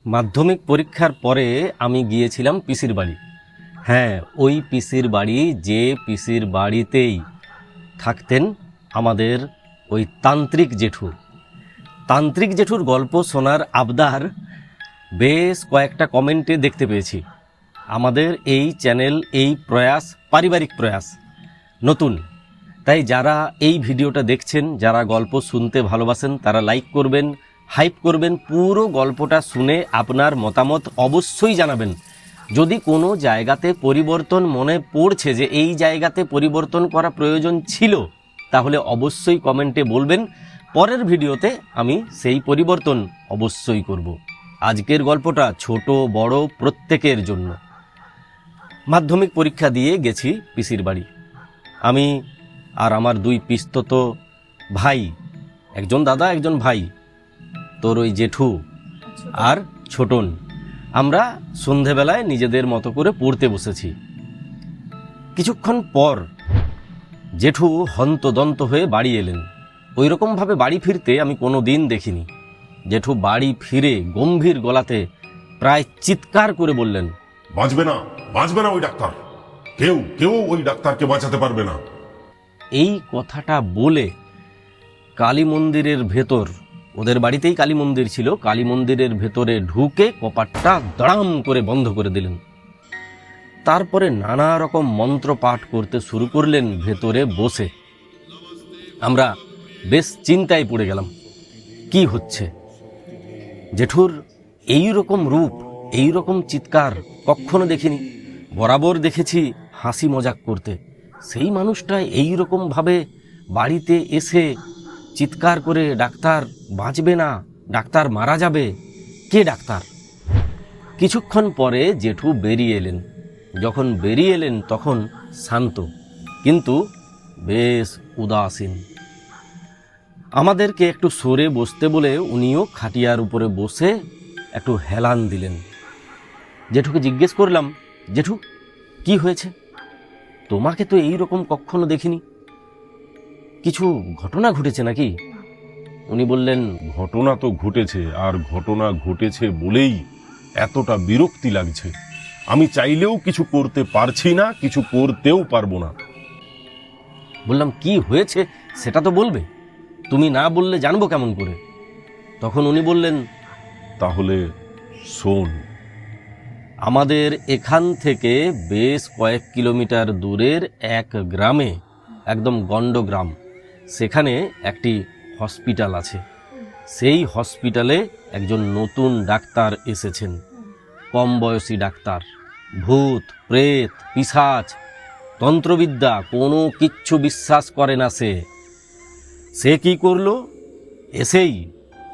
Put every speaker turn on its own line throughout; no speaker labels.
মাধ্যমিক পরীক্ষার পরে আমি গিয়েছিলাম পিসির বাড়ি। হ্যাঁ, ওই পিসির বাড়ি, যে পিসির বাড়িতেই থাকতেন আমাদের ওই তান্ত্রিক জেঠু। তান্ত্রিক জেঠুর গল্প শোনার আবদার বেশ কয়েকটা কমেন্টে দেখতে পেয়েছি। আমাদের এই চ্যানেল, এই প্রয়াস পারিবারিক প্রয়াস নতুন, তাই যারা এই ভিডিওটা দেখছেন, যারা গল্প শুনতে ভালোবাসেন, তারা লাইক করবেন, হাইপ করবেন, পুরো গল্পটা শুনে আপনার মতামত অবশ্যই জানাবেন। যদি কোনো জায়গাতে পরিবর্তন মনে পড়ছে যে এই জায়গাতে পরিবর্তন করা প্রয়োজন ছিল, তাহলে অবশ্যই কমেন্টে বলবেন। পরের ভিডিওতে আমি সেই পরিবর্তন অবশ্যই করব। আজকের গল্পটা ছোট বড় প্রত্যেকের জন্য। মাধ্যমিক পরীক্ষা দিয়ে গেছি পিসির বাড়ি। আমি আর আমার দুই পিস্তত ভাই, একজন দাদা একজন ভাই, তোর ওই জেঠু আর ছোটন, আমরা সন্ধেবেলায় নিজেদের মতো করে পড়তে বসেছি। কিছুক্ষণ পর জেঠু হন্তদন্ত হয়ে বাড়ি এলেন। ওই রকমভাবে বাড়ি ফিরতে আমি কোনো দিন দেখিনি। জেঠু বাড়ি ফিরে গম্ভীর গলাতে প্রায় চিৎকার করে বললেন,
বাঁচবে না ওই ডাক্তার, কেউ ওই ডাক্তারকে বাঁচাতে পারবে না।
এই কথাটা বলে কালী মন্দিরের ভেতর, ওদের বাড়িতেই কালী মন্দির ছিল, কালী মন্দিরের ভেতরে ঢুকে কপাটটা দাঁড়াম করে বন্ধ করে দিলেন। তারপরে নানা রকম মন্ত্র পাঠ করতে শুরু করলেন ভেতরে বসে। আমরা বেশ চিন্তায় পড়ে গেলাম, কি হচ্ছে। জেঠুর এই রকম রূপ, এই রকম চিৎকার কখনো দেখিনি। বরাবর দেখেছি হাসি মজাক করতে, সেই মানুষটা এই রকম ভাবে বাড়িতে এসে চিৎকার করে ডাক্তার বাঁচবে না, ডাক্তার মারা যাবে, কে ডাক্তার? কিছুক্ষণ পরে জেঠু বেরিয়ে এলেন। যখন বেরিয়ে এলেন তখন শান্ত, কিন্তু বেশ উদাসীন। আমাদেরকে একটু সরে বসতে বলে উনিও খাটিয়ার উপরে বসে একটু হেলান দিলেন। জেঠুকে জিজ্ঞেস করলাম, জেঠু কি হয়েছে? তোমাকে তো এই রকম কখনো দেখিনি, কিছু ঘটনা ঘটেছে নাকি? উনি বললেন,
ঘটনা তো ঘটেছে, আর ঘটনা ঘটেছে বলেই এতটা বিরক্তি লাগছে। আমি চাইলেও কিছু করতে পারছি না, কিছু করতেও পারবো না।
বললাম, কি হয়েছে সেটা তো বলবে, তুমি না বললে জানবো কেমন করে? তখন উনি বললেন,
তাহলে শোন।
আমাদের এখান থেকে বেশ কয়েক কিলোমিটার দূরের এক গ্রামে, একদম গণ্ড গ্রাম, সেখানে একটি হসপিটাল আছে। সেই হসপিটালে একজন নতুন ডাক্তার এসেছেন, কম বয়সী ডাক্তার। ভূত প্রেত পিশাচ তন্ত্রবিদ্যা কোনো কিচ্ছু বিশ্বাস করে না সে কি করলো, এসেই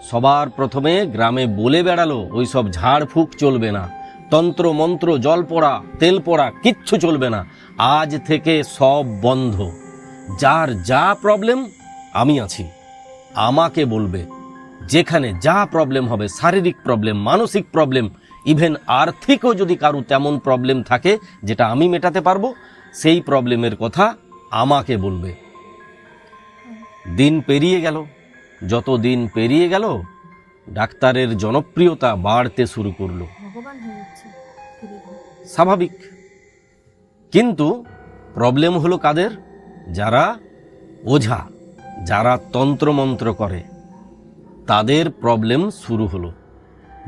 সবার প্রথমে গ্রামে বলে বেড়ালো ওইসব ঝাড়ফুঁক চলবে না, তন্ত্র মন্ত্র জল পড়া তেল পড়া কিচ্ছু চলবে না, আজ থেকে সব বন্ধ। যার যা প্রবলেম আমি আছি, আমাকে বলবে। যেখানে যা প্রবলেম হবে, শারীরিক প্রবলেম, মানসিক প্রবলেম, ইভেন আর্থিকও যদি কারো তেমন প্রবলেম থাকে যেটা আমি মেটাতে পারবো, সেই প্রবলেমের কথা আমাকে বলবে। দিন পেরিয়ে গেল, যত দিন পেরিয়ে গেল ডাক্তারের জনপ্রিয়তা বাড়তে শুরু করলো। স্বাভাবিক, কিন্তু প্রবলেম হলো কাদের? যারা ওঝা, যারা তন্ত্রমন্ত্র করে, তাদের প্রবলেম শুরু হলো।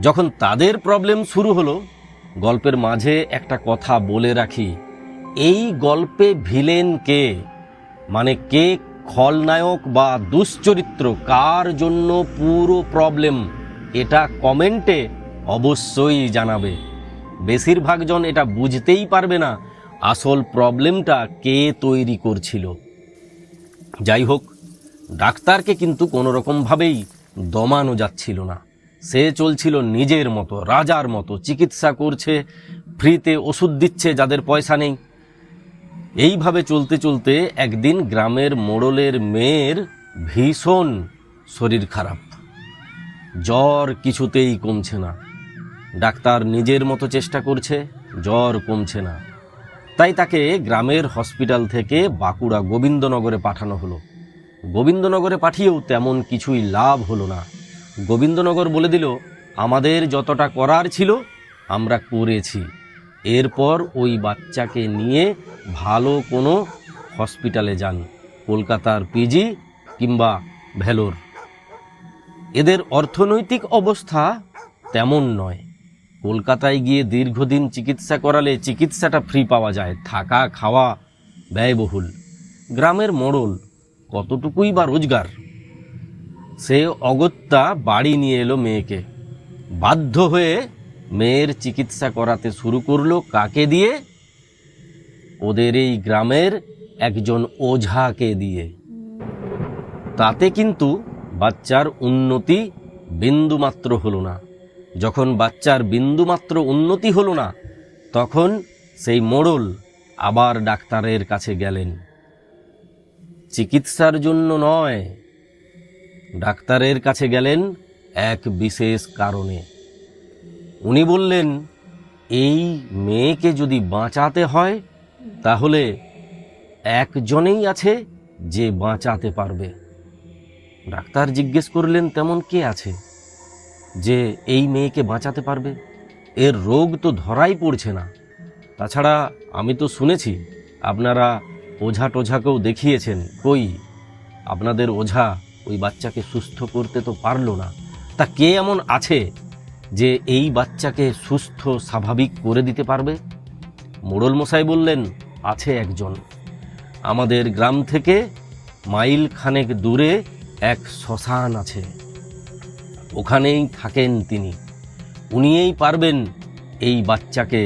যখন তাদের প্রবলেম শুরু হলো, গল্পের মাঝে একটা কথা বলে রাখি, এই গল্পে ভিলেন কে, মানে কে খলনায়ক বা দুশ্চরিত্র, কার জন্য পুরো প্রবলেম, এটা কমেন্টে অবশ্যই জানাবে। বেশিরভাগ জন এটা বুঝতেই পারবে না আসল প্রবলেমটা কে তৈরি করছিল। যাই হোক, ডাক্তারকে কিন্তু কোনো রকমভাবেই দমানো যাচ্ছিল না। সে চলছিল নিজের মতো, রাজার মতো, চিকিৎসা করছে, ফ্রিতে ওষুধ দিচ্ছে যাদের পয়সা নেই। এইভাবে চলতে চলতে একদিন গ্রামের মোড়লের মেয়ের ভীষণ শরীর খারাপ, জ্বর কিছুতেই কমছে না। ডাক্তার নিজের মতো চেষ্টা করছে, জ্বর কমছে না। তাই তাকে গ্রামের হসপিটাল থেকে বাঁকুড়া গোবিন্দনগরে পাঠানো হলো। গোবিন্দনগরে পাঠিয়েও তেমন কিছুই লাভ হলো না। গোবিন্দনগর বলে দিল, আমাদের যতটা করার ছিল আমরা করেছি। এরপর ওই বাচ্চাকে নিয়ে ভালো কোনো হসপিটালে যান, কলকাতার পিজি কিংবা ভেলোর। এদের অর্থনৈতিক অবস্থা তেমন নয়। কলকাতায় গিয়ে দীর্ঘদিন চিকিৎসা করালে চিকিৎসাটা ফ্রি পাওয়া যায়, থাকা খাওয়া ব্যয়বহুল। গ্রামের মোড়ল, কতটুকুই বা রোজগার। সে অগত্যা বাড়ি নিয়ে এলো মেয়েকে। বাধ্য হয়ে মেয়ের চিকিৎসা করাতে শুরু করলো কাকে দিয়ে? ওদের এই গ্রামের একজন ওঝাকে দিয়ে। তাতে কিন্তু বাচ্চার উন্নতি বিন্দুমাত্র হলো না। যখন বাচ্চার বিন্দুমাত্র উন্নতি হলো না, তখন সেই মোড়ল আবার ডাক্তারের কাছে গেলেন। চিকিৎসার জন্য নয়, ডাক্তারের কাছে গেলেন এক বিশেষ কারণে। উনি বললেন, এই মেয়েকে যদি বাঁচাতে হয় তাহলে একজনেই আছে যে বাঁচাতে পারবে। ডাক্তার জিজ্ঞেস করলেন, তেমন কে আছে যে এই মেয়েকে বাঁচাতে পারবে? এর রোগ তো ধরাই পড়ছে না। তাছাড়া আমি তো শুনেছি আপনারা ওঝা টোঝাকেও দেখিয়েছেন, কই আপনাদের ওঝা ওই বাচ্চাকে সুস্থ করতে তো পারলো না। তা কে এমন আছে যে এই বাচ্চাকে সুস্থ স্বাভাবিক করে দিতে পারবে? মোড়ল মশাই বললেন, আছে একজন। আমাদের গ্রাম থেকে মাইল খানেক দূরে এক শ্মশান আছে, ওখানেই থাকেন তিনি। উনিই পারবেন এই বাচ্চাকে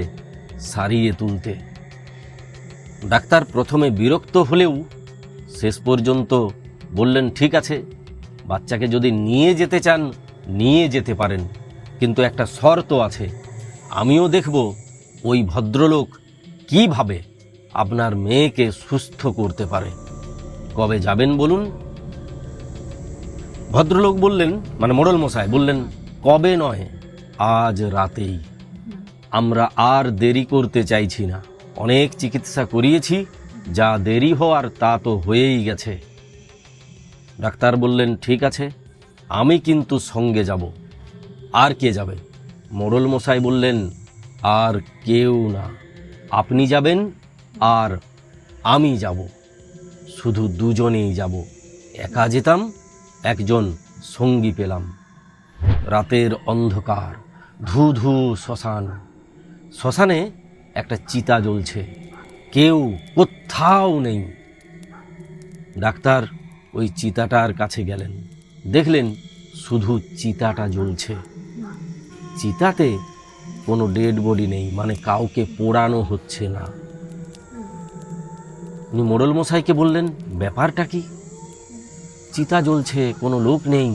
সারিয়ে তুলতে। ডাক্তার প্রথমে বিরক্ত হলেও শেষ পর্যন্ত বললেন, ঠিক আছে, বাচ্চাকে যদি নিয়ে যেতে চান নিয়ে যেতে পারেন, কিন্তু একটা শর্ত আছে। আমিও দেখব ওই ভদ্রলোক কিভাবে আপনার মেয়েকে সুস্থ করতে পারে। কবে যাবেন বলুন? ভদ্রলোক বললেন, মানে মোড়ল মশাই বললেন, কবে নয়, আজ রাতেই। আমরা আর দেরি করতে চাইছি না। অনেক চিকিৎসা করিয়েছি, যা দেরি হওয়ার তা তো হয়েই গেছে। ডাক্তার বললেন, ঠিক আছে, আমি কিন্তু সঙ্গে যাব। আর কে যাবে? মোড়ল মশাই বললেন, আর কেউ না, আপনি যাবেন আর আমি যাব, শুধু দুজনেই যাব। একা যেতাম, একজন সঙ্গী পেলাম। রাতের অন্ধকার, ধু ধু শ্মশান। শ্মশানে একটা চিতা জ্বলছে, কেউ কোথাও নেই। ডাক্তার ওই চিতাটার কাছে গেলেন, দেখলেন শুধু চিতাটা জ্বলছে। চিতাতে কোনো ডেড বডি নেই, মানে কাউকে পোড়ানো হচ্ছে না। উনি মোড়ল মশাইকে বললেন, ব্যাপারটা কি? চিতা জ্বলছে, কোনো লোক নেই।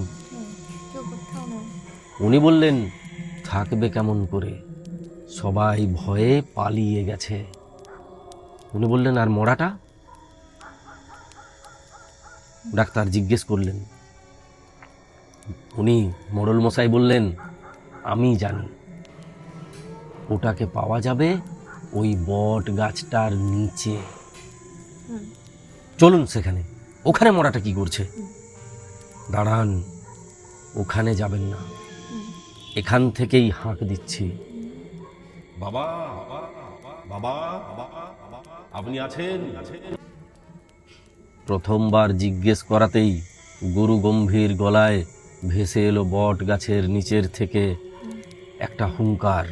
উনি বললেন, থাকবে কেমন করে, সবাই ভয়ে পালিয়ে গেছে। উনি বললেন, আর মরাটা? ডাক্তার জিজ্ঞেস করলেন। উনি মোড়ল মশাই বললেন, আমি জানি, ওটাকে পাওয়া যাবে ওই বট গাছটার নিচে। চলুন সেখানে। ওখানে মরাটা কি করছে? দাঁড়ান, ওখানে যাবেন না, এখান থেকেই হাঁক দিচ্ছি। বাবা, বাবা, আপনি আছেন? প্রথমবার জিজ্ঞেস করাতেই গুরু গম্ভীর গলায় ভেসে এলো বট গাছের নিচের থেকে একটা হুঙ্কার।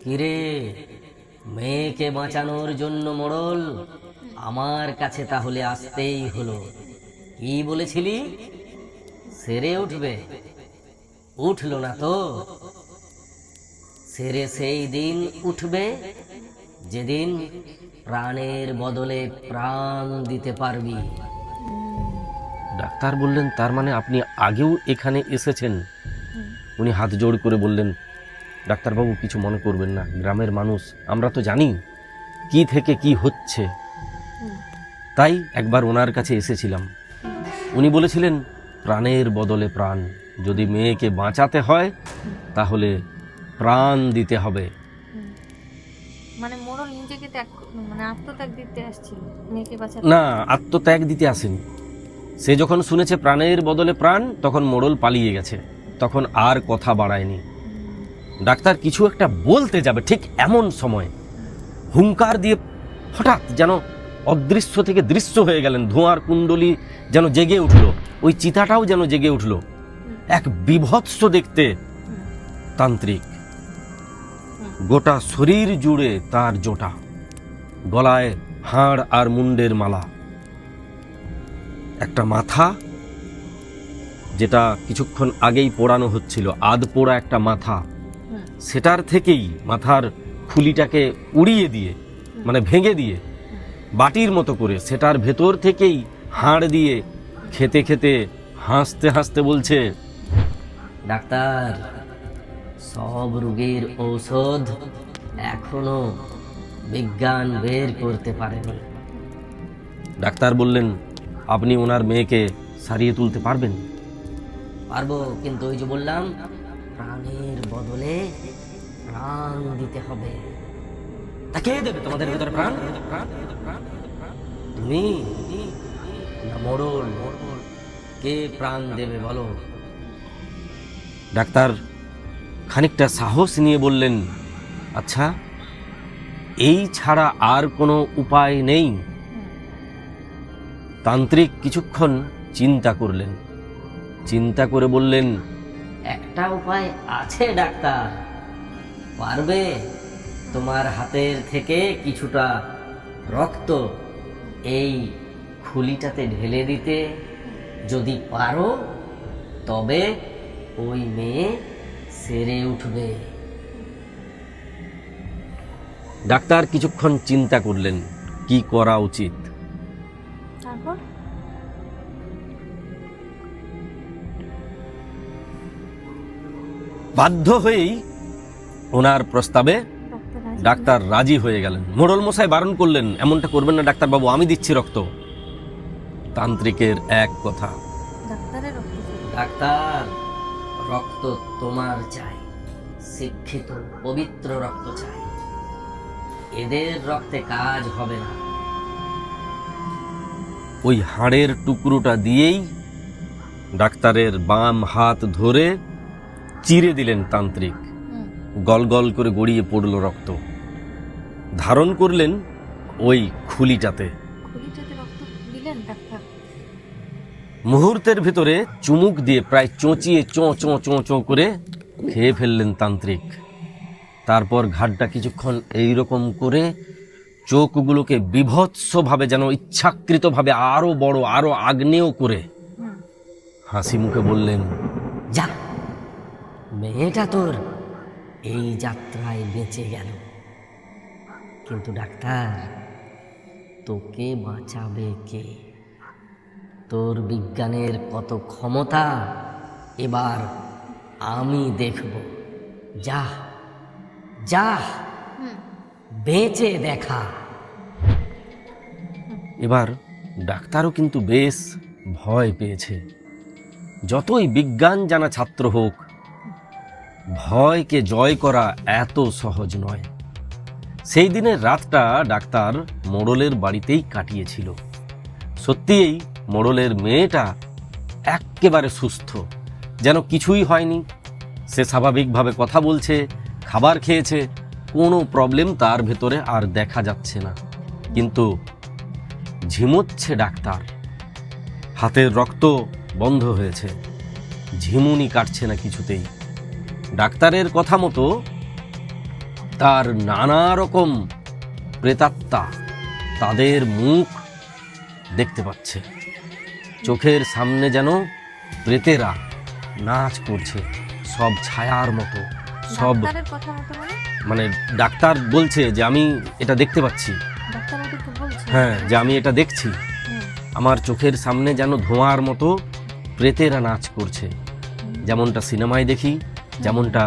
কিরে, মেয়েকে বাঁচানোর জন্য মোড়ল আমার কাছে তাহলে আসতেই হলো। কি বলেছিলি? সেরে উঠবে, উঠলো না তো? সেরে সেই দিন উঠবে যেদিন প্রাণের বদলে প্রাণ দিতে পারবি। ডাক্তার বললেন, তার মানে আপনি আগেও এখানে এসেছেন? উনি হাত জোড় করে বললেন, ডাক্তারবাবু কিছু মনে করবেন না, গ্রামের মানুষ, আমরা তো জানি কি থেকে কি হচ্ছে, তাই একবার ওনার কাছে এসেছিলাম। উনি বলেছিলেন, প্রাণের বদলে প্রাণ, যদি মেয়েকে বাঁচাতে হয় তাহলে প্রাণ দিতে হবে।
মানে মোড়ল নিজেকে মানে আত্মত্যাগ দিতে আসছিল মেয়েকে বাঁচাতে?
না, আত্মত্যাগ দিতে আসেনি। সে যখন শুনেছে প্রাণের বদলে প্রাণ, তখন মোড়ল পালিয়ে গেছে। তখন আর কথা বাড়ায়নি। ডাক্তার কিছু একটা বলতে যাবে, ঠিক এমন সময় হুঙ্কার দিয়ে হঠাৎ যেন অদৃশ্য থেকে দৃশ্য হয়ে গেলেন। ধোঁয়ার কুণ্ডলী যেন জেগে উঠল, ওই চিতাটাও যেন জেগে উঠল। এক বিভৎস দেখতে তান্ত্রিক, গোটা শরীর জুড়ে তার জোটা, গলায় হাড় আর মুন্ডের মালা, একটা মাথা যেটা কিছুক্ষণ আগেই পোড়ানো হচ্ছিল, আধ পোড়া একটা মাথা, সেটার থেকেই মাথার খুলিটাকে উড়িয়ে দিয়ে, মানে ভেঙে দিয়ে বাটির মতো করে সেটার ভেতর থেকেই হাড় দিয়ে খেতে খেতে হাসতে হাসতে বলছে,
ডাক্তার, সব রোগের ঔষধ এখনো বিজ্ঞান বের করতে পারেনি।
ডাক্তার বললেন, আপনি ওনার মেয়েকে সারিয়ে তুলতে পারবেন?
পারবো, কিন্তু ওই যে বললাম, প্রাণের বদলে প্রাণ দিতে হবে।
তা কে দেবে তোমাদের ভেতরে প্রাণ?
তুমি না মোড়ল? কে প্রাণ দেবে বলো?
ডাক্তার খানিকটা সাহস নিয়ে বললেন, আচ্ছা, এই ছাড়া আর কোনো উপায় নেই? তান্ত্রিক কিছুক্ষণ চিন্তা করলেন, চিন্তা করে বললেন,
একটা উপায় আছে ডাক্তার। পারবে তোমার হাতের থেকে কিছুটা রক্ত এই খুলিটাতে ঢেলে দিতে? যদি পারো তবে ওই মেয়ে সেরে উঠবে।
ডাক্তার কিছুক্ষণ চিন্তা করলেন কি করা উচিত।
তারপর
বাধ্য হয়েই ওনার প্রস্তাবে ডাক্তার রাজি হয়ে গেলেন। মোড়ল মশাই বারণ করলেন, এমনটা করবেন না ডাক্তার বাবু, আমি দিচ্ছি রক্ত। তান্ত্রিকের এক কথা,
ডাক্তারের রক্ত চাই।
ডাক্তার, রক্ত তোমার চাই, শিক্ষিত পবিত্র রক্ত চাই। এদের রক্তে কাজ হবে না।
ওই হাড়ের টুকরোটা দিয়েই ডাক্তারের বাম হাত ধরে চিরে দিলেন তান্ত্রিক। গল গল করে গড়িয়ে পড়ল রক্ত। ধারণ করলেন ওই খুলিটাতে।
খুলিটাতে রক্ত দিলেন ডাক্তার?
মুহূর্তের ভিতরে চুমুক দিয়ে প্রায় চোঁচিয়ে চোঁ চোঁ চোঁ চোঁ করে খেয়ে ফেললেন তান্ত্রিক। তারপর ঘাটটা কিছুক্ষণ এইরকম করে চোখগুলোকে বিভৎসভাবে, যেন ইচ্ছাকৃতভাবে আরো বড়, আরো আগ্নেয় করে হাসি মুখে বললেন,
যা, মেয়েটা তোর এই যাত্রায় বেঁচে গেল। কিন্তু ডাক্তার, তোকে বাঁচাবে কে? তোর বিজ্ঞানের কত ক্ষমতা এবার আমি দেখব। যা যা, বেঁচে দেখা।
এবার ডাক্তারও কিন্তু বেশ ভয় পেয়েছে। যতই বিজ্ঞান জানা ছাত্র হোক, ভয়কে জয় করা এত সহজ নয়। সেই দিনের রাতটা ডাক্তার মোড়লের বাড়িতেই কাটিয়েছিল। সত্যিই মোড়লের মেয়েটা এক্কেবারে সুস্থ, যেন কিছুই হয়নি। সে স্বাভাবিকভাবে কথা বলছে, খাবার খেয়েছে, কোনো প্রবলেম তার ভেতরে আর দেখা যাচ্ছে না। কিন্তু ঝিমোচ্ছে ডাক্তার, হাতের রক্ত বন্ধ হয়েছে, ঝিমুনি কাটছে না কিছুতেই। ডাক্তারের কথা মতো তার নানা রকম প্রেতাত্মা তাদের মুখ দেখতে পাচ্ছে। চোখের সামনে যেন প্রেতেরা নাচ করছে, সব ছায়ার মতো, সব।
ডাক্তারের কথা মতো
মানে ডাক্তার বলছে যে আমি এটা দেখতে পাচ্ছি,
ডাক্তার ওদেরকে বলছে?
হ্যাঁ, যে আমি এটা দেখছি। আমার চোখের সামনে যেন ধোঁয়ার মতো প্রেতেরা নাচ করছে, যেমনটা সিনেমায় দেখি, যেমনটা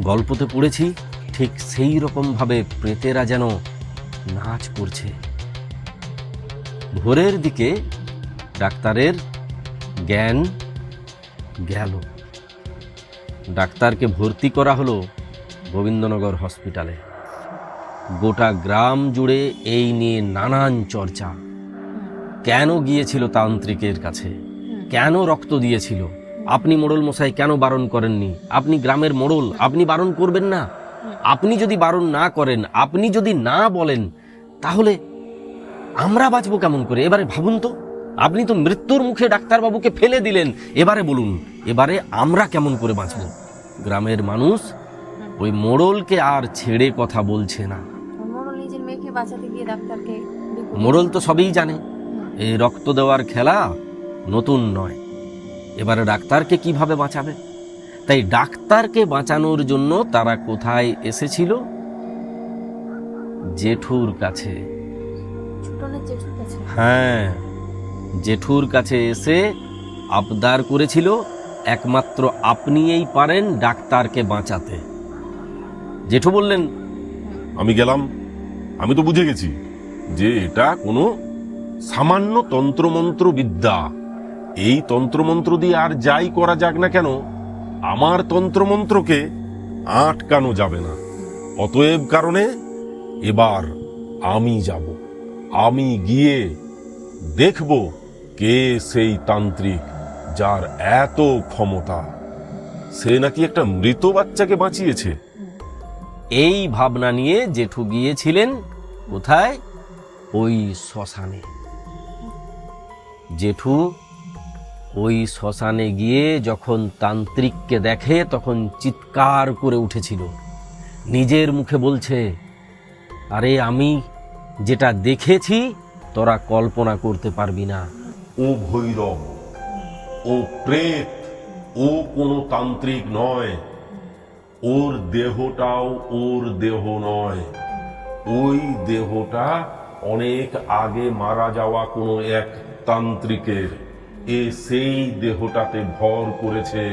গল্পতে পড়েছি, ঠিক সেই রকমভাবে প্রেতেরা যেন নাচ করছে। ভোরের দিকে ডাক্তারের জ্ঞান গেল। ডাক্তারকে ভর্তি করা হলো গোবিন্দনগর হসপিটালে। গোটা গ্রাম জুড়ে এই নিয়ে নানান চর্চা। কেন গিয়েছিল তান্ত্রিকের কাছে, কেন রক্ত দিয়েছিল, আপনি মোড়ল মশাই কেন বারণ করেননি? আপনি গ্রামের মোড়ল, আপনি বারণ করবেন না? আপনি যদি বারণ না করেন, আপনি যদি না বলেন, তাহলে আমরা বাঁচবো কেমন করে? এবারে ভাবুন তো, আপনি তো মৃত্যুর মুখে ডাক্তারবাবুকে ফেলে দিলেন, এবারে বলুন, এবারে আমরা কেমন করে বাঁচবো? গ্রামের মানুষ ওই মোড়লকে আর ছেড়ে কথা বলছে না।
মোড়ল নিজের মেয়েকে বাঁচাতে গিয়ে ডাক্তারকে
মোড়ল তো সবই জানে, এই রক্ত দেওয়ার খেলা নতুন নয়। এবারে ডাক্তারকে কিভাবে বাঁচাবে? তাই ডাক্তারকে বাঁচানোর জন্য তারা কোথায় এসেছিল? জেঠুর কাছে।
ছোটনের জেঠুর কাছে।
হ্যাঁ, জেঠুর কাছে এসে আবদার করেছিল, একমাত্র আপনিই পারেন ডাক্তারকে বাঁচাতে। জেঠু বললেন,
আমি গেলাম, আমি তো বুঝে গেছি যে এটা কোনো সামান্য তন্ত্রমন্ত্র বিদ্যা। এই তন্ত্রমন্ত্র দিয়ে আর যাই করা যাক না কেন, আমার তন্ত্রমন্ত্রকে আটকানো যাবে না। অতএব কারণে এবার আমি যাব, আমি গিয়ে দেখব কে সেই তান্ত্রিক যার এত ক্ষমতা। সে নাকি একটা মৃত বাচ্চাকে বাঁচিয়েছে।
এই ভাবনা নিয়ে জেঠু গিয়েছিলেন কোথায়? ওই শ্মশানে। জেঠু ওই শ্মশানে গিয়ে যখন তান্ত্রিককে দেখে তখন চিৎকার করে উঠেছিল, নিজের মুখে বলছে, আরে আমি যেটা দেখেছি তোরা কল্পনা করতে পারবি না।
ও ভৈরব, ও প্রেত, ও কোনো তান্ত্রিক নয়। ওর দেহটাও ওর দেহ নয়। ওই দেহটা অনেক আগে মারা যাওয়া কোনো এক তান্ত্রিকের। এ সেই দেহটাতে ভর করেছে।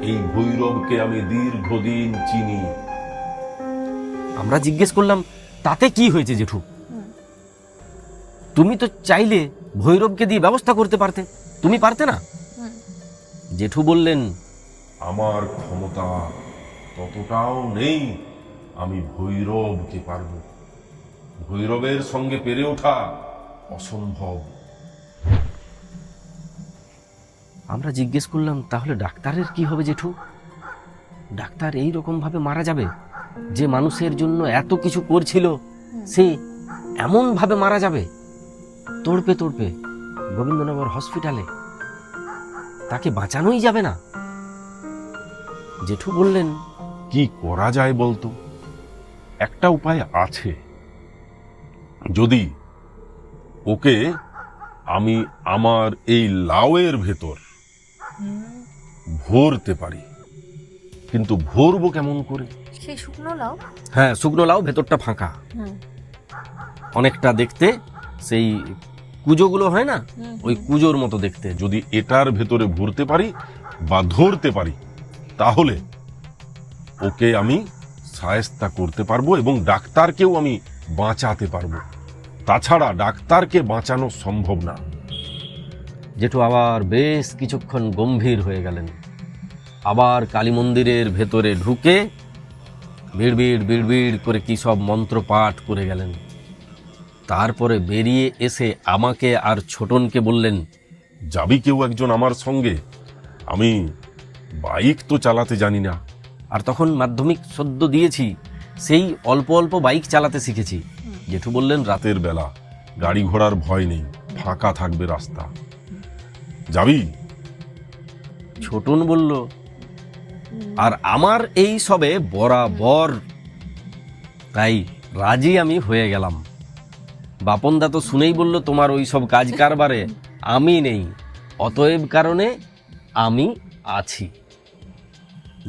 এই ভৈরবকে আমি দীর্ঘদিন চিনি।
আমরা জিজ্ঞেস করলাম, তাতে কি হয়েছে জেঠু? তুমি তো চাইলে ভৈরবকে দিয়ে ব্যবস্থা করতে পারতে, তুমি পারতে না? জেঠু বললেন,
আমার ক্ষমতা ততটাও নেই আমি ভৈরবকে পারব। ভৈরবের সঙ্গে পেরে ওঠা অসম্ভব।
আমরা জিজ্ঞেস করলাম, তাহলে ডাক্তারের কি হবে জেঠু? ডাক্তার এই রকম ভাবে মারা যাবে? যে মানুষের জন্য এত কিছু করছিল সে এমন ভাবে মারা যাবে? তড়পে তড়পে গোবিন্দনগর হসপিটালে, তাকে বাঁচানোই যাবে না? জেঠু বললেন,
কি করা যায় বলতো? একটা উপায় আছে। যদি ওকে আমি আমার এই লাউয়ের ভেতর ভরতে পারি। কিন্তু ভরবো কেমন করে?
সেই শুকনো লাউ।
হ্যাঁ, শুকনো লাউ, ভেতরটা ফাঁকা, অনেকটা দেখতে সেই কুজোগুলো হয় না, ওই কুজোর মতো দেখতে।
যদি এটার ভেতরে ভরতে পারি বা ধরতে পারি, তাহলে ওকে আমি শায়েস্তা করতে পারবো এবং ডাক্তারকেও আমি বাঁচাতে পারবো। তাছাড়া ডাক্তারকে বাঁচানো সম্ভব না।
জেঠু আবার বেশ কিছুক্ষণ গম্ভীর হয়ে গেলেন। আবার কালী মন্দিরের ভেতরে ঢুকে বিড়বিড় বিড়বিড় করে কি সব মন্ত্র পাঠ করে গেলেন। তারপরে বেরিয়ে এসে আমাকে আর ছোটনকে বললেন,
যাবি কেউ একজন আমার সঙ্গে? আমি বাইক তো চালাতে জানি না।
আর তখন মাধ্যমিক সদ্য দিয়েছি, সেই অল্প অল্প বাইক চালাতে শিখেছি। জেঠু বললেন,
রাতের বেলা গাড়ি ঘোড়ার ভয় নেই, ফাঁকা থাকবে রাস্তা। যাবি?
ছোটন বলল, আর আমার এই সবে বরাবর, তাই রাজি আমি হয়ে গেলাম। বাপনদা তো শুনেই বলল, তোমার ওই সব কাজ কারবারে আমি নেই, অতএব কারণে আমি আছি।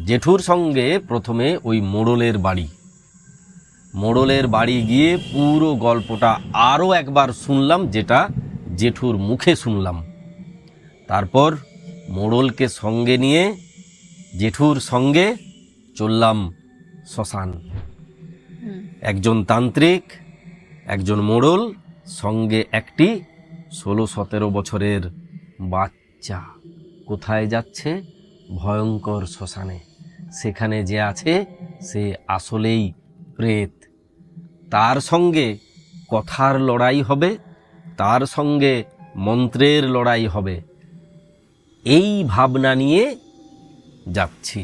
জেঠুর সঙ্গে প্রথমে ওই মোড়লের বাড়ি গিয়ে পুরো গল্পটা আরও একবার শুনলাম, যেটা জেঠুর মুখে শুনলাম। তারপর মোড়লকে সঙ্গে নিয়ে জেঠুর সঙ্গে চললাম শ্মশান। একজন তান্ত্রিক, একজন মোড়ল, সঙ্গে একটি 16-17 বছরের বাচ্চা। কোথায় যাচ্ছে? ভয়ঙ্কর শ্মশানে। সেখানে যে আছে সে আসলেই প্রেত। তার সঙ্গে কথার লড়াই হবে, তার সঙ্গে মন্ত্রের লড়াই হবে। এই ভাবনা নিয়ে যাচ্ছি।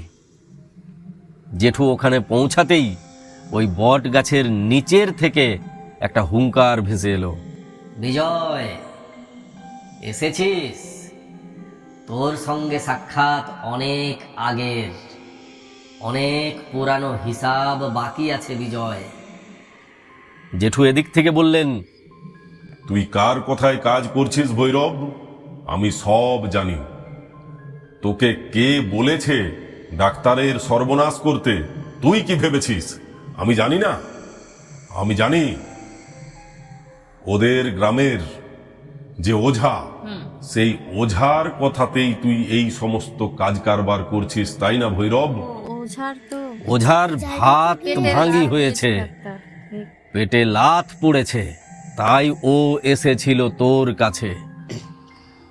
জেঠু ওখানে পৌঁছাতেই ওই বট গাছের নিচের থেকে একটা হুঙ্কার ভেসে এলো।
বিজয়, এসেছিস? তোর সঙ্গে সাক্ষাৎ অনেক আগের, অনেক পুরানো হিসাব বাকি আছে বিজয়।
জেঠু এদিক থেকে বললেন,
তুই কার কথায় কাজ করছিস ভৈরব? আমি সব জানি। তোকে কে বলেছে ডাক্তারের সর্বনাশ করতে? তুই কি ভেবেছিস আমি জানি না? আমি জানি। ওদের গ্রামের যে ওঝা, সেই ওঝার কথাতেই তুই এই সমস্ত কাজ কারবার করছিস, তাই না ভৈরব?
ওঝার তো
ওঝার ভাত
পেটে
ভাঙি
লাত
হয়েছে,
দিয়েছে ডাক্তার। ঠিক।
পেটে লাথ পড়েছে, তাই ও এসেছিল তোর কাছে।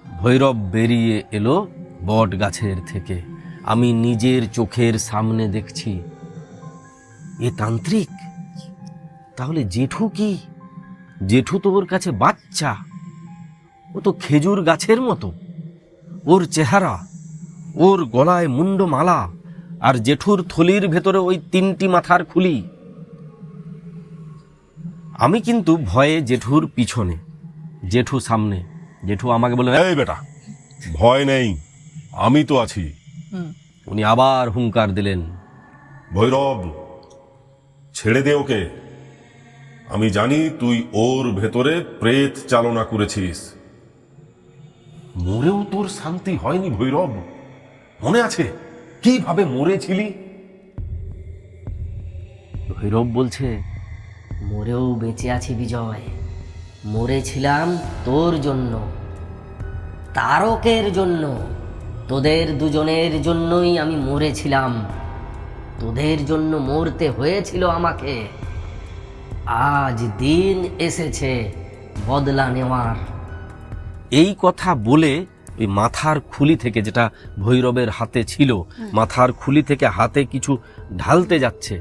ভৈরব বেরিয়ে এলো বট গাছের থেকে। আমি নিজের চোখের সামনে দেখছি। এ তান্ত্রিক? তাহলে জেঠু কি? জেঠু তো ওর কাছে বাচ্চা। ও তো খেজুর গাছের মতো। ওর চেহারা, ওর গলায় মুন্ডমালা, আর জেঠুর থলির ভেতরে ওই 3টি মাথার খুলি। আমি কিন্তু ভয়ে জেঠুর পিছনে, জেঠু সামনে। জেঠু আমাকে বলে,
এই বেটা, ভয় নেই, আমি তো আছি।
উনি আবার হুঙ্কার দিলেন,
ভৈরব, ছেড়ে দে ওকে। আমি জানি তুই ওর ভেতরে প্রেত চালনা করেছিস। মরেও তোর শান্তি হয়নি ভৈরব, মনে আছে কিভাবে মরেছিলি?
ভৈরব বলছে,
মরেও বেঁচে আছি বিজয়। মরেছিলাম তোর জন্য, তারকের জন্য। তোদের দুজনের জন্যই আমি মরেছিলাম। তোদের জন্য মরতে হয়েছিল আমাকে। আজ দিন এসেছে বদলা নেওয়ার।
এই কথা বলে ওই মাথার খুলি থেকে, যেটা ভৈরবের হাতে ছিল, মাথার খুলি থেকে হাতে কিছু ঢালতে যাচ্ছে।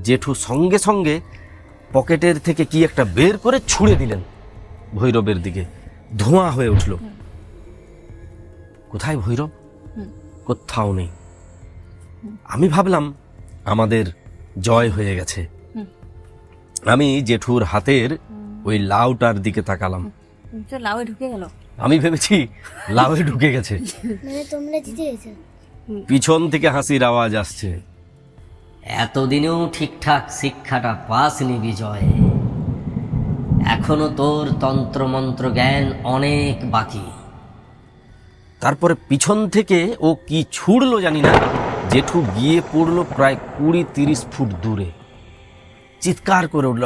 জেঠু সঙ্গে সঙ্গে পকেটের থেকে কি একটা বের করে ছুঁড়ে দিলেন ভৈরবের দিকে। ধোঁয়া হয়ে উঠল। কোথায় ভৈরব? কোথাও নেই। আমি ভাবলাম আমাদের জয় হয়ে গেছে। আমি জেঠুর হাতের ওই লাউটার দিকে তাকালাম।
তো লাউয়ে ঢুকে গেল।
আমি ভেবেছি লাউয়ে ঢুকে গেছে।
মানে তোমরা জিতে গেছো?
পিছন থেকে হাসির আওয়াজ আসছে।
এতদিনেও ঠিকঠাক শিক্ষাটা পাসনি বিজয়। এখনো তোর তন্ত্রমন্ত্র জ্ঞান অনেক বাকি।
তারপরে পিছন থেকে ও কি ছুড়লো জানি না, জেঠু গিয়ে পড়লো প্রায় 20-30 ফুট দূরে। চিৎকার করে উঠল,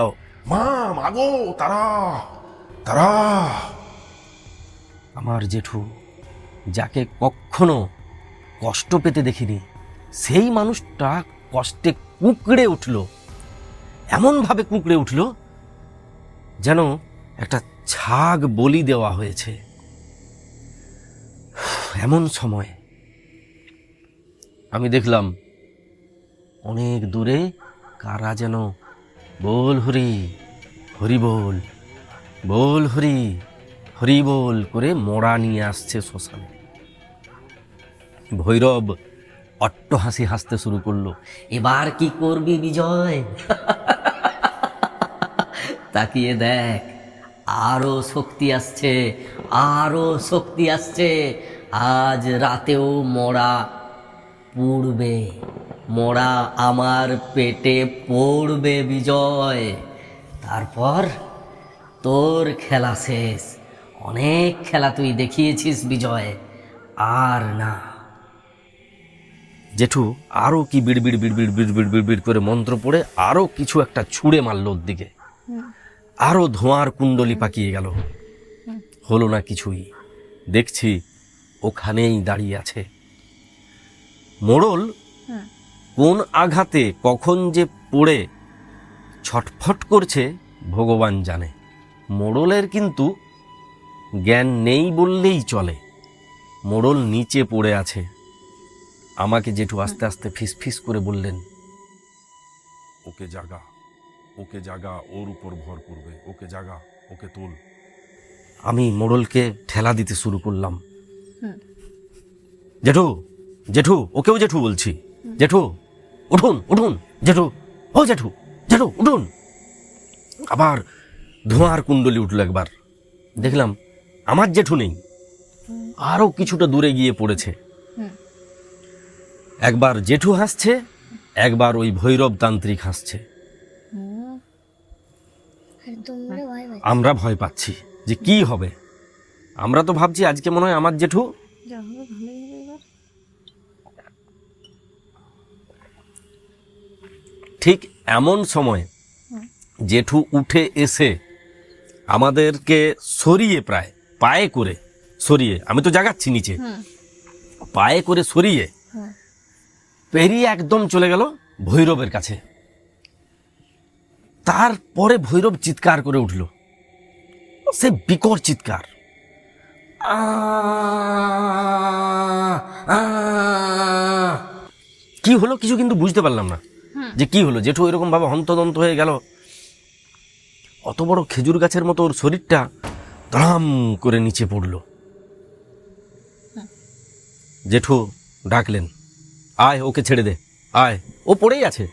মা, মাগো, তারা তারা!
আমার জেঠু, যাকে কখনো কষ্ট পেতে দেখিনি, সেই মানুষটা কষ্টে কুঁকড়ে উঠল। এমনভাবে কুঁকড়ে উঠল যেন একটা ছাগ বলি দেওয়া হয়েছে। এমন সময় আমি দেখলাম অনেক দূরে কারা যেন বল হরি, হরি বল, বল হরি, হরি বল করে মোড়া নিয়ে আসছে শ্মশানে। ভৈরব অট্টহাসি হাসতে শুরু করলো।
এবার কি করবি বিজয়? তাকিয়ে দেখ, আরো শক্তি আসছে, আরো শক্তি আসছে। আজ রাতেও মোড়া পুড়বে, মোড়া আমার পেটে পড়বে বিজয়। তারপর তোর খেলা শেষ। অনেক খেলা তুই দেখিয়েছিস বিজয়, আর না।
জেঠু আরো কি বিড়বিড় বিড়বিড় বিড়বিড় বিড়বিড় করে মন্ত্র পড়ে আরো কিছু একটা ছুঁড়ে মারল ওর দিকে। আরো ধোঁয়ার কুণ্ডলি পাকিয়ে গেল। হলো না কিছুই। দেখছি ওখানেই দাঁড়িয়ে আছে মোড়ল। কোন আঘাতে কখন যে পড়ে ছটফট করছে ভগবান জানে। মোড়লের কিন্তু জ্ঞান নেই বললেই চলে। মোড়ল নিচে পড়ে আছে। আমাকে জেঠু আস্তে আস্তে ফিসফিস করে বললেন,
ওকে জাগা, ওকে জাগা, ওর উপর ভর করবে, ওকে জাগা, ওকে তোল।
আমি মোড়লকে ঠেলা দিতে শুরু করলাম। জেঠু জেঠু, ওকেও জেঠু বলছি, জেঠু উঠুন উঠুন, জেঠু, ও জেঠু, জেঠু উঠুন। আবার ধোঁয়ার কুণ্ডলি উঠল একবার, দেখলাম আমার জেঠু নেই, আরো কিছুটা দূরে গিয়ে পড়েছে।
হুম।
একবার জেঠু হাসছে, একবার ওই ভৈরব তান্ত্রিক হাসছে।
হুম।
আর তোমরা ভয় পাচ্ছ।
আমরা ভয় পাচ্ছি যে কি হবে। আমরা তো ভাবছি আজকে মনে হয় আমার জেঠু
যা হবে ভালোই হবে এবার।
ঠিক এমন সময় জেঠু উঠে এসে আমাদেরকে সরিয়ে, প্রায় পায়ে করে সরিয়ে, আমি তো জাগাচ্ছি নিচে,
হুম।
পায়ে করে সরিয়ে
হুম।
পেরিয়ে একদম চলে গেল ভৈরবের কাছে। তারপরে ভৈরব চিৎকার করে উঠল, সে বিকট চিৎকার, আ, আ। কি হলো কিছু কিন্তু বুঝতে পারলাম না যে কি হলো। জেঠু এরকম ভাবে হন্তদন্ত হয়ে গেল। অত বড় খেজুর গাছের মতো ওর শরীরটা ধড়াম করে নিচে পড়ল। জেঠু ডাকলেন, আয় ওকে ছেড়ে দে, আয়, ও পড়েই আছে,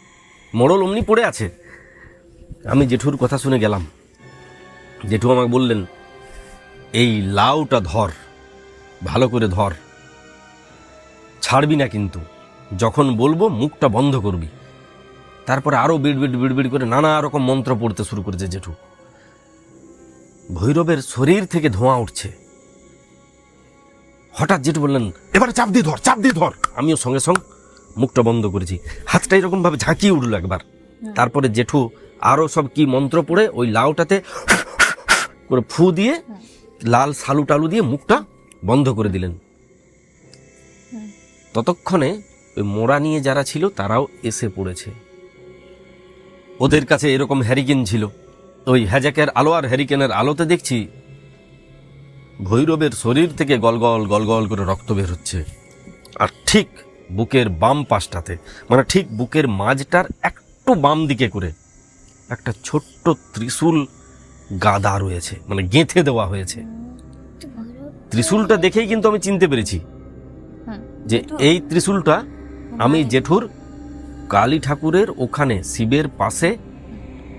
মোড়ল অমনি পড়ে আছে। আমি জেঠুর কথা শুনে গেলাম। জেঠু আমাকে বললেন, এই লাউটা ধর, ভালো করে ধর, ছাড়বি না কিন্তু, যখন বলবো মুখটা বন্ধ করবি। তারপরে আরো বিড়বিড় করে নানা রকম মন্ত্র পড়তে শুরু করেছে জেঠু। ভৈরবের শরীর থেকে ধোঁয়া উঠছে। হঠাৎ জেঠু বললেন,
এবারে চাপ দিয়ে ধর, চাপ দিয়ে ধর।
আমিও সঙ্গে সঙ্গে মুখটা বন্ধ করেছি, হাতটা এরকম ভাবে ঝাঁকিয়ে উঠল একবার। তারপরে জেঠু আরো সব কি মন্ত্র পড়ে ওই লাউটাতে করে ফু দিয়ে লাল সালু টালু দিয়ে মুখটা বন্ধ করে দিলেন। ততক্ষণে ওই মোড়া নিয়ে যারা ছিল তারাও এসে পড়েছে। ওদের কাছে এরকম হ্যারিকেন ছিল। ওই হ্যাজাকের আলো আর হ্যারিকেনের আলোতে দেখছি ভৈরবের শরীর থেকে গলগল গলগল করে রক্ত বের হচ্ছে। আর ঠিক বুকের বাম পাশটাতে, মানে ঠিক বুকের মাঝটার একটু বাম দিকে করে একটা ছোট্ট ত্রিশূল গাদা রয়েছে, মানে গেঁথে দেওয়া হয়েছে।
তো ভৈরব
ত্রিশূলটা দেখেই কিন্তু আমি চিনতে পেরেছি
হুম।
যে এই ত্রিশূলটা আমি জেঠুর কালী ঠাকুরের ওখানে শিবের পাশে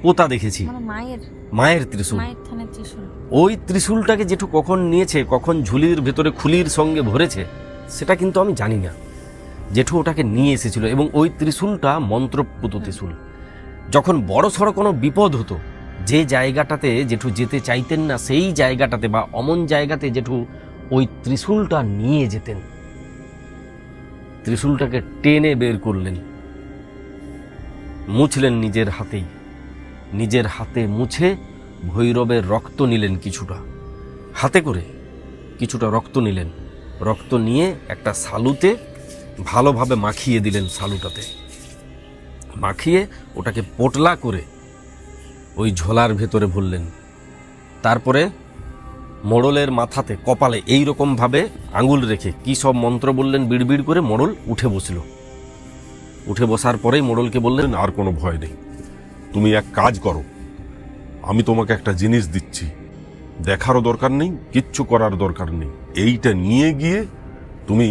পোতা দেখেছি,
মানে মায়ের
মায়ের ত্রিশূল।
মায়ের থানের ত্রিশূল।
ওই ত্রিশূলটাকে জেঠু কখন নিয়েছে, কখন ঝুলির ভেতরে খুলির সঙ্গে ভরেছে, সেটা কিন্তু আমি জানি না। জেঠু ওটাকে নিয়ে এসেছিল এবং ওই ত্রিশূলটা মন্ত্রপুত ত্রিশূল। যখন বড় সড়ো কোনো বিপদ হতো, যে জায়গাটাতে জেঠু যেতে চাইতেন না, সেই জায়গাটাতে বা অমন জায়গাতে জেঠু ওই ত্রিশূলটা নিয়ে যেতেন। ত্রিশূলটাকে টেনে বের করলেন, মুছলেন নিজের হাতেই, নিজের হাতে মুছে ভৈরবের রক্ত নিলেন কিছুটা, হাতে করে কিছুটা রক্ত নিলেন। রক্ত নিয়ে একটা সালুতে ভালোভাবে মাখিয়ে দিলেন, সালুটাতে মাখিয়ে ওটাকে পোটলা করে ওই ঝোলার ভেতরে ভরলেন। তারপরে মোড়লের মাথাতে কপালে এই রকম ভাবে আঙুল রেখে কি সব মন্ত্র বললেন, বিড়বিড় করে মোড়ল উঠে বসল। উঠে বসার পরেই মোড়লকে বললেন,
আর কোনো ভয় নেই, তুমি এক কাজ করো, আমি তোমাকে একটা জিনিস দিচ্ছি, দেখারও দরকার নেই, কিচ্ছু করার দরকার নেই। এইটা নিয়ে গিয়ে তুমি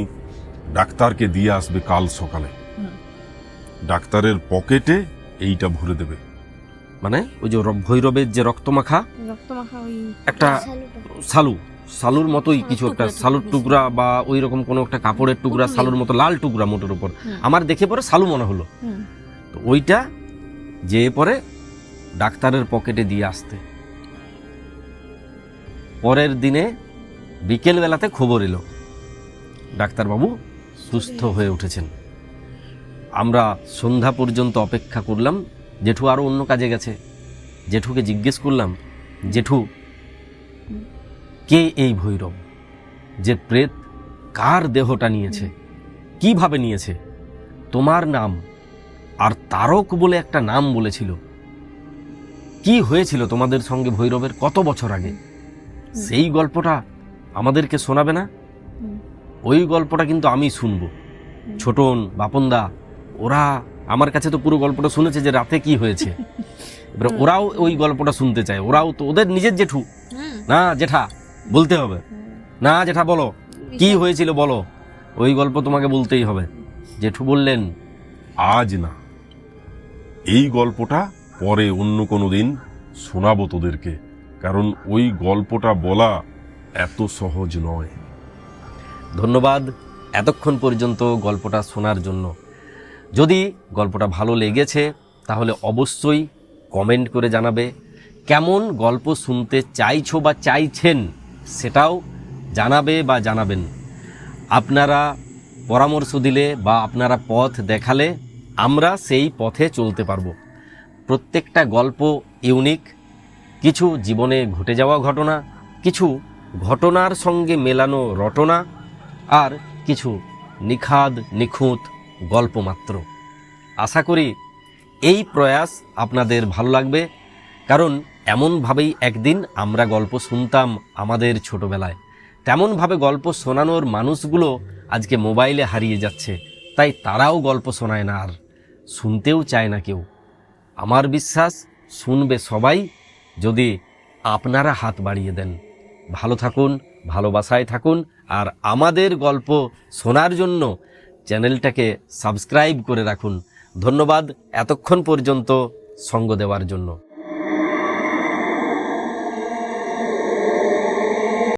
ডাক্তারকে দিয়ে আসবে কাল সকালে। ডাক্তারের পকেটে এইটা ভরে দেবে।
মানে ওই যে ভৈরবের যে রক্তমাখা
রক্তমাখা ওই
একটা
শালুটা
সালুর মতোই কিছু একটা, সালুর টুকরা বা ওই রকম কোনো একটা কাপড়ের টুকরা, সালুর মতো লাল টুকরা মোটের উপর। আমার দেখে পরে সালু মনে হলো।
হুম।
তো ওইটা যে পরে ডাক্তারের পকেটে দিয়ে আসতে। পরের দিনে বিকেল বেলাতে খবর এলো ডাক্তারবাবু সুস্থ হয়ে উঠেছেন। আমরা সন্ধ্যা পর্যন্ত অপেক্ষা করলাম, জেঠু আরো অন্য কাজে গেছে। জেঠুকে জিজ্ঞেস করলাম, জেঠু কে এই ভৈরব, যে প্রেত কার দেহটা নিয়েছে, কিভাবে নিয়েছে? তোমার নাম আর তারক বলে একটা নাম বলেছিল, কি হয়েছিল তোমাদের সঙ্গে ভৈরবের কত বছর আগে? সেই গল্পটা আমাদেরকে শোনাবে না? ওই গল্পটা কিন্তু আমি শুনবো। ছোটন, বাপনদা ওরা আমার কাছে তো পুরো গল্পটা শুনেছে যে রাতে কি হয়েছে। এবার ওরাও ওই গল্পটা শুনতে চায়, ওরাও তো ওদের নিজের জেঠু। না জেঠা বলতে হবে, না জেঠা বলো কি হয়েছিল বলো। ওই গল্প তোমাকে বলতেই হবে। জেঠু বললেন,
আজ না, এই গল্পটা পরে অন্য কোনো দিন শোনাবো তোদেরকে, কারণ ওই গল্পটা বলা এত সহজ নয়।
ধন্যবাদ এতক্ষণ পর্যন্ত গল্পটা শোনার জন্য। যদি গল্পটা ভালো লেগেছে তাহলে অবশ্যই কমেন্ট করে জানাবে। কেমন গল্প শুনতে চাইছো বা চাইছেন সেটাও জানাবে বা জানাবেন। আপনারা পরামর্শ দিলে বা আপনারা পথ দেখালে আমরা সেই পথে চলতে পারবো। প্রত্যেকটা গল্প ইউনিক, কিছু জীবনে ঘটে যাওয়া ঘটনা, কিছু ঘটনার সঙ্গে মেলানো রটনা, আর কিছু নিখাদ নিখুঁত গল্প মাত্র। আশা করি এই প্রয়াস আপনাদের ভালো লাগবে, কারণ এমনভাবেই একদিন আমরা গল্প শুনতাম আমাদের ছোটবেলায়। তেমনভাবে গল্প শোনানোর মানুষগুলো আজকে মোবাইলে হারিয়ে যাচ্ছে, তাই তারাও গল্প শোনায় না, আর শুনতেও চায় না কেউ। আমার বিশ্বাস শুনবে সবাই, যদি আপনারা হাত বাড়িয়ে দেন। ভালো থাকুন, ভালোবাসায় থাকুন, আর আমাদের গল্প শোনার জন্য চ্যানেলটাকে সাবস্ক্রাইব করে রাখুন। ধন্যবাদ এতক্ষণ পর্যন্ত সঙ্গ দেওয়ার জন্য।